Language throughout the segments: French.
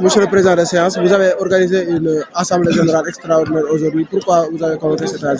Monsieur le Président de séance, vous avez organisé une assemblée générale extraordinaire aujourd'hui. Pourquoi vous avez convoqué cette AG?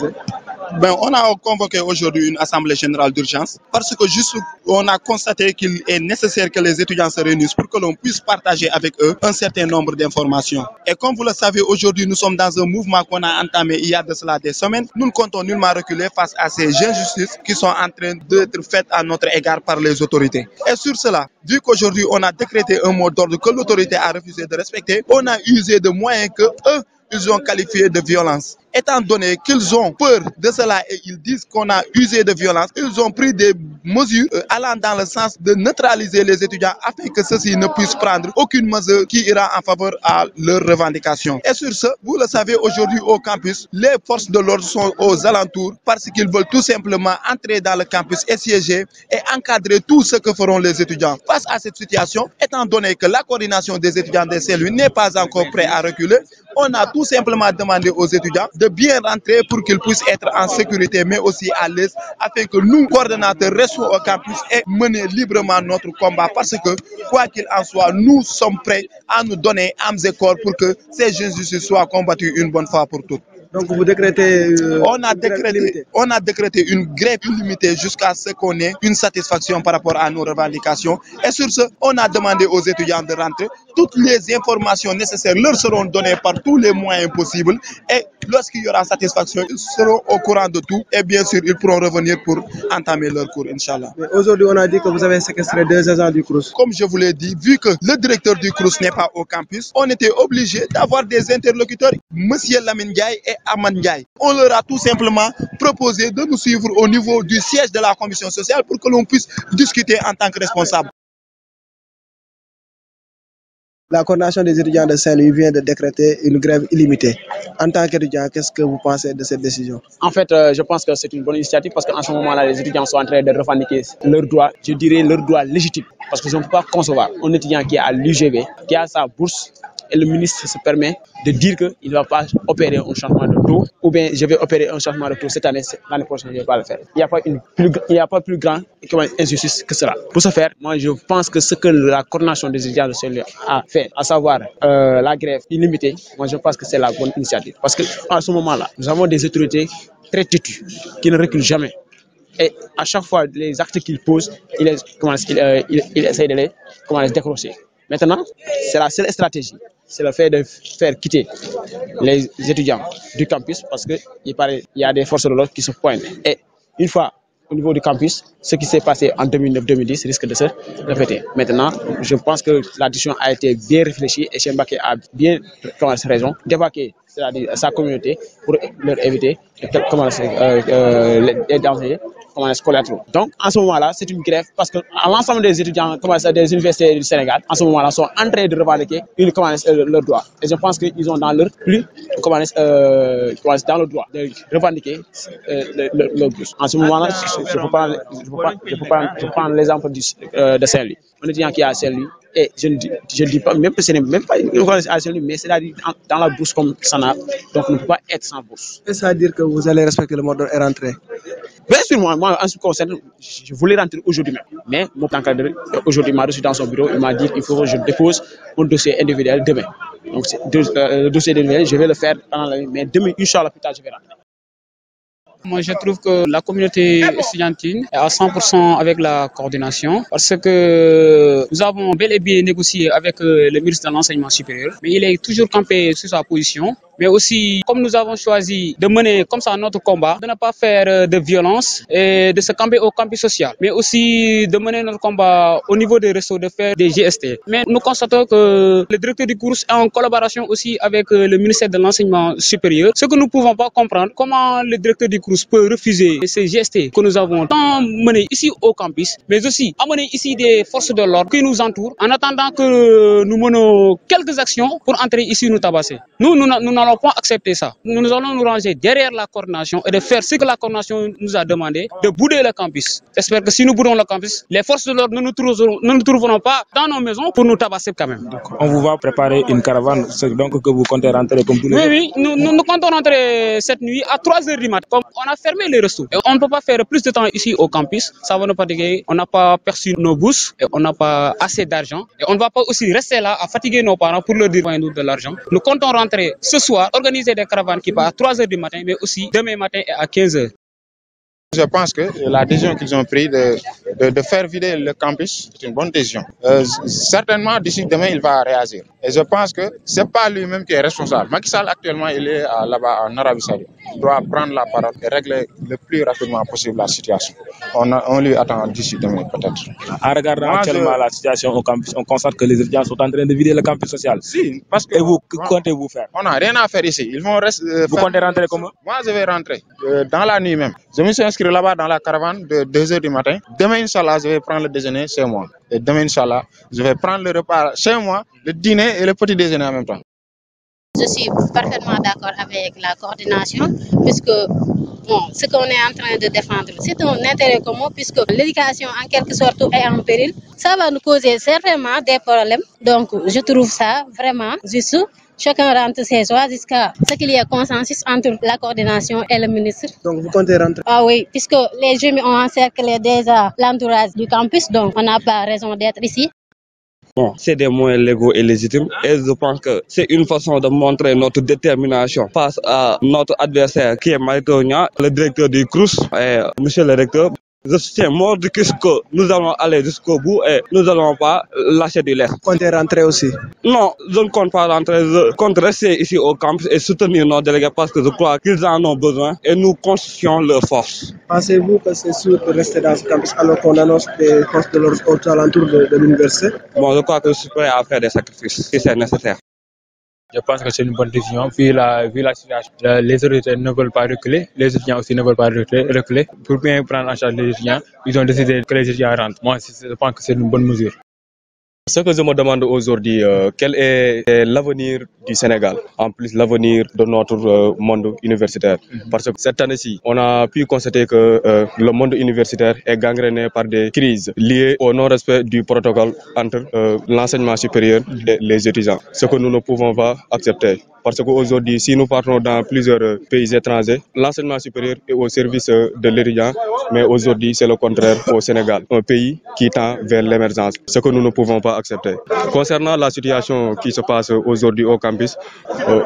On a convoqué aujourd'hui une assemblée générale d'urgence parce que juste on a constaté qu'il est nécessaire que les étudiants se réunissent pour que l'on puisse partager avec eux un certain nombre d'informations. Et comme vous le savez, aujourd'hui nous sommes dans un mouvement qu'on a entamé il y a de cela des semaines. Nous ne comptons nullement reculer face à ces injustices qui sont en train d'être faites à notre égard par les autorités. Et sur cela, vu qu'aujourd'hui on a décrété un mot d'ordre que l'autorité a refusé de respecter, on a usé de moyens que eux, ils ont qualifié de violence. Étant donné qu'ils ont peur de cela et ils disent qu'on a usé de violence, ils ont pris des mesures allant dans le sens de neutraliser les étudiants afin que ceux-ci ne puissent prendre aucune mesure qui ira en faveur à leurs revendications. Et sur ce, vous le savez, aujourd'hui au campus, les forces de l'ordre sont aux alentours parce qu'ils veulent tout simplement entrer dans le campus et siéger et encadrer tout ce que feront les étudiants. Face à cette situation, étant donné que la coordination des étudiants des cellules n'est pas encore prête à reculer, on a tout simplement demandé aux étudiants de bien rentrer pour qu'ils puissent être en sécurité mais aussi à l'aise afin que nous, coordonnateurs, restions au campus et mener librement notre combat parce que, quoi qu'il en soit, nous sommes prêts à nous donner âmes et corps pour que ces injustices soient combattues une bonne fois pour toutes. Donc vous décrétez on a décrété une grève illimitée jusqu'à ce qu'on ait une satisfaction par rapport à nos revendications. Et sur ce, on a demandé aux étudiants de rentrer. Toutes les informations nécessaires leur seront données par tous les moyens possibles. Et lorsqu'il y aura satisfaction, ils seront au courant de tout. Et bien sûr, ils pourront revenir pour entamer leur cours, Inch'Allah. Aujourd'hui, on a dit que vous avez séquestré 2 agents du CROUS. Comme je vous l'ai dit, vu que le directeur du CROUS n'est pas au campus, on était obligé d'avoir des interlocuteurs, Monsieur Lamine Ndiaye et Aman Ndiaye. On leur a tout simplement proposé de nous suivre au niveau du siège de la commission sociale pour que l'on puisse discuter en tant que responsable. La coordination des étudiants de Saint-Louis vient de décréter une grève illimitée. En tant qu'étudiant, qu'est-ce que vous pensez de cette décision? En fait, je pense que c'est une bonne initiative parce qu'en ce moment-là, les étudiants sont en train de revendiquer leurs droits, je dirais leurs droits légitimes. Parce que je ne peux pas concevoir un étudiant qui est à l'UGB, qui a sa bourse, et le ministre se permet de dire qu'il ne va pas opérer un changement de taux, ou bien je vais opérer un changement de taux cette année, l'année prochaine, je ne vais pas le faire. Il n'y a pas plus grand injustice que cela. Pour ce faire, moi je pense que ce que la coordination des étudiants de Saint-Louis a fait, à savoir la grève illimitée, moi je pense que c'est la bonne initiative. Parce qu'à ce moment-là, nous avons des autorités très têtues, qui ne reculent jamais. Et à chaque fois, les actes qu'ils posent, il essaie de les décrocher. Maintenant, c'est la seule stratégie, c'est le fait de faire quitter les étudiants du campus parce qu'il y a des forces de l'ordre qui se pointent. Et une fois au niveau du campus, ce qui s'est passé en 2009-2010 risque de se répéter. Maintenant, je pense que la décision a été bien réfléchie et Cheikh Mbacké a bien raison d'évacuer sa communauté pour leur éviter les dangers collatéraux. Donc, en ce moment-là, c'est une grève parce que l'ensemble des étudiants des universités du Sénégal, en ce moment-là, sont en train de revendiquer leurs droits. Et je pense qu'ils ont dans leur dans le droit de revendiquer leur bourse. En ce moment-là, je peux prendre l'exemple de Saint-Louis. Un étudiant qui est à Saint-Louis, et je ne dis pas, même que ce n'est même pas une organisation à Saint-Louis, mais c'est-à-dire dans la bourse comme SANAP, donc on ne peut pas être sans bourse. Est-ce à dire que vous allez respecter le mot d'ordre et rentrer? Bien sûr, moi, en ce qui concerne, je voulais rentrer aujourd'hui même. Mais mon encadreur, aujourd'hui, m'a reçu dans son bureau, il m'a dit qu'il faut que je dépose un dossier individuel demain. Donc, le dossier individuel, je vais le faire pendant la nuit, mais demain, Inch'Allah, plus tard, je vais rentrer. Moi, je trouve que la communauté estudiantine est à 100% avec la coordination parce que nous avons bel et bien négocié avec le ministre de l'Enseignement supérieur, mais il est toujours campé sur sa position. Mais aussi, comme nous avons choisi de mener comme ça notre combat, de ne pas faire de violence et de se camper au campus social, mais aussi de mener notre combat au niveau des réseaux, de faire des GST. Mais nous constatons que le directeur du cours est en collaboration aussi avec le ministère de l'Enseignement supérieur. Ce que nous ne pouvons pas comprendre, comment le directeur du cours peut refuser ces GST que nous avons tant menés ici au campus, mais aussi amener ici des forces de l'ordre qui nous entourent en attendant que nous menons quelques actions pour entrer ici nous tabasser. Nous n'allons pas accepter ça. Nous allons nous ranger derrière la coordination et de faire ce que la coordination nous a demandé, de bouder le campus. J'espère que si nous boudons le campus, les forces de l'ordre ne nous trouveront pas dans nos maisons pour nous tabasser quand même. Donc, on vous va préparer une caravane, donc que vous comptez rentrer comme tous les jours. Oui, nous comptons rentrer cette nuit à 3h du matin. Comme on a fermé les restos. Et on ne peut pas faire plus de temps ici au campus. Ça va nous fatiguer. On n'a pas perçu nos bourses et on n'a pas assez d'argent. Et on ne va pas aussi rester là à fatiguer nos parents pour leur dire nous de l'argent. Nous comptons rentrer ce soir, organiser des caravanes qui partent à 3 h du matin, mais aussi demain matin et à 15 h. Je pense que la décision qu'ils ont prise de faire vider le campus est une bonne décision. Certainement, d'ici demain, il va réagir. Et je pense que ce n'est pas lui-même qui est responsable. Macky Sall, actuellement, il est là-bas en Arabie Saoudite. Il doit prendre la parole et régler le plus rapidement possible la situation. On lui attend d'ici demain, peut-être. En regardant actuellement la situation au campus, on constate que les étudiants sont en train de vider le campus social. Si, parce que... Et vous, que comptez-vous faire? On n'a rien à faire ici. Ils vont rester... Vous comptez rentrer comment? Moi, je vais rentrer dans la nuit même. Je me suis inscrit là-bas dans la caravane de 2 h du matin. Demain, Inch'Allah, je vais prendre le déjeuner chez moi. Et demain, Inch'Allah, je vais prendre le repas chez moi, le dîner et le petit déjeuner en même temps. Je suis parfaitement d'accord avec la coordination, puisque ce qu'on est en train de défendre, c'est un intérêt commun, puisque l'éducation en quelque sorte est en péril. Ça va nous causer certainement des problèmes. Donc, je trouve ça vraiment juste. Chacun rentre ses joies jusqu'à ce qu'il y ait consensus entre la coordination et le ministre. Donc vous comptez rentrer? Ah oui, puisque les jeunes ont encerclé déjà l'entourage du campus, donc on n'a pas raison d'être ici. Bon, c'est des moyens légaux et légitimes et je pense que c'est une façon de montrer notre détermination face à notre adversaire qui est Maïtonia, le directeur du CROUS et monsieur le recteur. Je soutiens mort de que nous allons aller jusqu'au bout et nous n'allons pas lâcher du lest. Vous comptez rentrer aussi? Non, je ne compte pas rentrer, je compte rester ici au campus et soutenir nos délégués parce que je crois qu'ils en ont besoin et nous constituons leur force. Pensez-vous que c'est sûr de rester dans ce campus alors qu'on annonce des forces de l'ordre aux alentours de l'université? Bon, je crois que je suis prêt à faire des sacrifices si c'est nécessaire. Je pense que c'est une bonne décision. Vu la situation, les autorités ne veulent pas reculer, les étudiants aussi ne veulent pas reculer. Pour bien prendre en charge les étudiants, ils ont décidé que les étudiants rentrent. Moi, je pense que c'est une bonne mesure. Ce que je me demande aujourd'hui, quel est l'avenir du Sénégal, en plus l'avenir de notre monde universitaire. Parce que cette année-ci, on a pu constater que le monde universitaire est gangréné par des crises liées au non-respect du protocole entre l'enseignement supérieur et les étudiants. Ce que nous ne pouvons pas accepter. Parce qu'aujourd'hui, si nous partons dans plusieurs pays étrangers, l'enseignement supérieur est au service de l'étudiant, mais aujourd'hui, c'est le contraire au Sénégal, un pays qui tend vers l'émergence, ce que nous ne pouvons pas accepter. Concernant la situation qui se passe aujourd'hui au campus,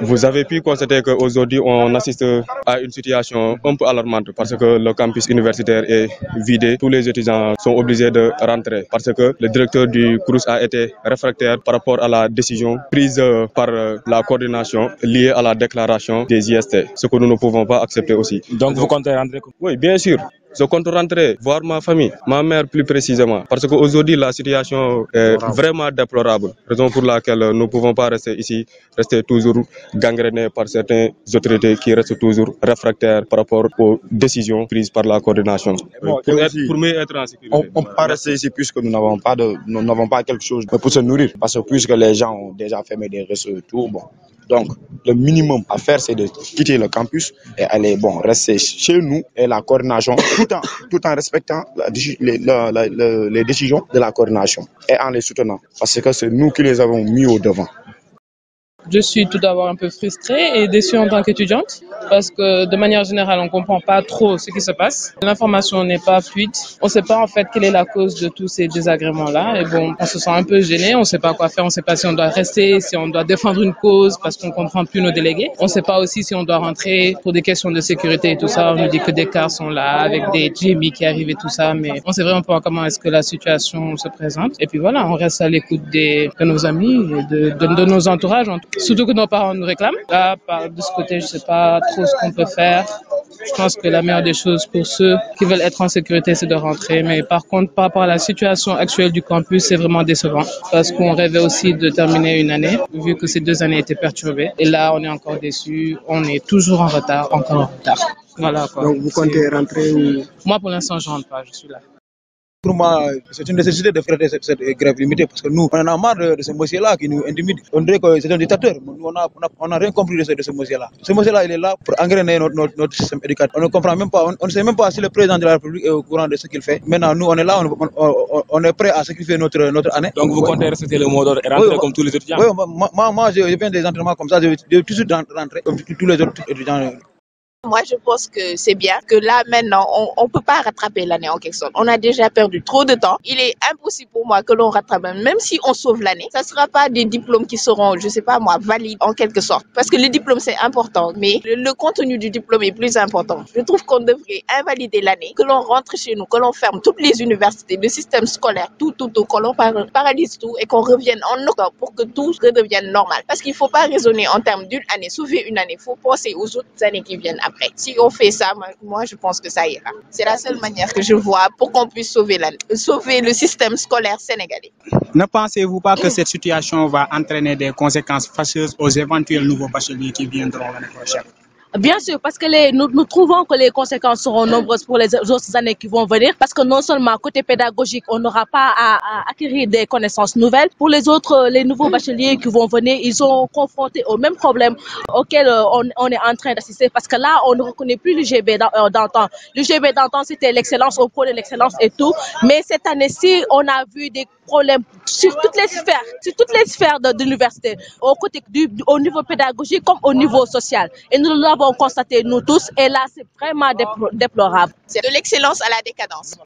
vous avez pu constater qu'aujourd'hui, on assiste à une situation un peu alarmante parce que le campus universitaire est vidé. Tous les étudiants sont obligés de rentrer parce que le directeur du CROUS a été réfractaire par rapport à la décision prise par la coordination liée à la déclaration des IST, ce que nous ne pouvons pas accepter aussi. Donc vous comptez rentrer? Oui, bien sûr. Je compte rentrer, voir ma famille, ma mère plus précisément, parce qu'aujourd'hui la situation est vraiment déplorable, raison pour laquelle nous ne pouvons pas rester ici, rester toujours gangrénés par certaines autorités qui restent toujours réfractaires par rapport aux décisions prises par la coordination. Bon, pour mieux être en sécurité. On ne peut pas rester ici puisque nous n'avons pas quelque chose pour se nourrir, parce que puisque les gens ont déjà fermé des restos et tout, bon. Donc, le minimum à faire, c'est de quitter le campus et aller rester chez nous et la coordination, tout en respectant les décisions de la coordination et en les soutenant. Parce que c'est nous qui les avons mis au devant. Je suis tout d'abord un peu frustrée et déçue en tant qu'étudiante parce que de manière générale, on ne comprend pas trop ce qui se passe. L'information n'est pas fluide. On ne sait pas en fait quelle est la cause de tous ces désagréments-là. Et bon, on se sent un peu gêné, on ne sait pas quoi faire, on ne sait pas si on doit rester, si on doit défendre une cause parce qu'on ne comprend plus nos délégués. On ne sait pas aussi si on doit rentrer pour des questions de sécurité et tout ça. On nous dit que des cars sont là avec des Jimmy qui arrivent et tout ça, mais on ne sait vraiment pas comment est-ce que la situation se présente. Et puis voilà, on reste à l'écoute de nos amis et de nos entourages. Surtout que nos parents nous réclament. Là, de ce côté, je ne sais pas trop ce qu'on peut faire. Je pense que la meilleure des choses pour ceux qui veulent être en sécurité, c'est de rentrer. Mais par contre, par rapport à la situation actuelle du campus, c'est vraiment décevant. Parce qu'on rêvait aussi de terminer une année, vu que ces 2 années étaient perturbées. Et là, on est encore déçus. On est toujours en retard, encore en retard. Voilà, quoi. Donc vous comptez rentrer ou... Moi, pour l'instant, je ne rentre pas. Je suis là. Pour moi, c'est une nécessité de faire cette grève limitée parce que nous, on en a marre de ce monsieur-là qui nous intimide. On dirait que c'est un dictateur. On n'a rien compris de ce monsieur-là. Ce monsieur-là, il est là pour engrainer notre système éducatif. On ne comprend même pas, on ne sait même pas si le président de la République est au courant de ce qu'il fait. Maintenant, nous, on est là, on est prêt à sacrifier notre année. Donc vous comptez respecter le mot d'ordre et rentrer comme tous les étudiants? Oui, moi, je viens des entraînements comme ça, je vais tout de suite rentrer comme tous les autres étudiants. Moi, je pense que c'est bien que là, maintenant, on ne peut pas rattraper l'année en quelque sorte. On a déjà perdu trop de temps. Il est impossible pour moi que l'on rattrape, même si on sauve l'année. Ça ne sera pas des diplômes qui seront, je ne sais pas moi, valides en quelque sorte. Parce que le diplôme, c'est important, mais le contenu du diplôme est plus important. Je trouve qu'on devrait invalider l'année, que l'on rentre chez nous, que l'on ferme toutes les universités, le système scolaire, tout, que l'on paralyse tout et qu'on revienne en octobre pour que tout redevienne normal. Parce qu'il ne faut pas raisonner en termes d'une année, sauver une année. Il faut penser aux autres années qui viennent après. Si on fait ça, moi, je pense que ça ira. C'est la seule manière que je vois pour qu'on puisse sauver le système scolaire sénégalais. Ne pensez-vous pas que cette situation va entraîner des conséquences fâcheuses aux éventuels nouveaux bacheliers qui viendront l'année prochaine? Bien sûr, parce que nous trouvons que les conséquences seront nombreuses pour les autres années qui vont venir, parce que non seulement côté pédagogique, on n'aura pas à acquérir des connaissances nouvelles. Pour les autres, les nouveaux bacheliers qui vont venir, ils sont confrontés aux mêmes problèmes auxquels on est en train d'assister, parce que là, on ne reconnaît plus l'UGB d'antan. L'UGB d'antan, c'était l'excellence, au pro de l'excellence et tout, mais cette année-ci, on a vu des problèmes sur toutes les sphères de l'université, au niveau pédagogique comme au niveau social. Et nous l'avons constaté, nous tous, et là, c'est vraiment déplorable. C'est de l'excellence à la décadence.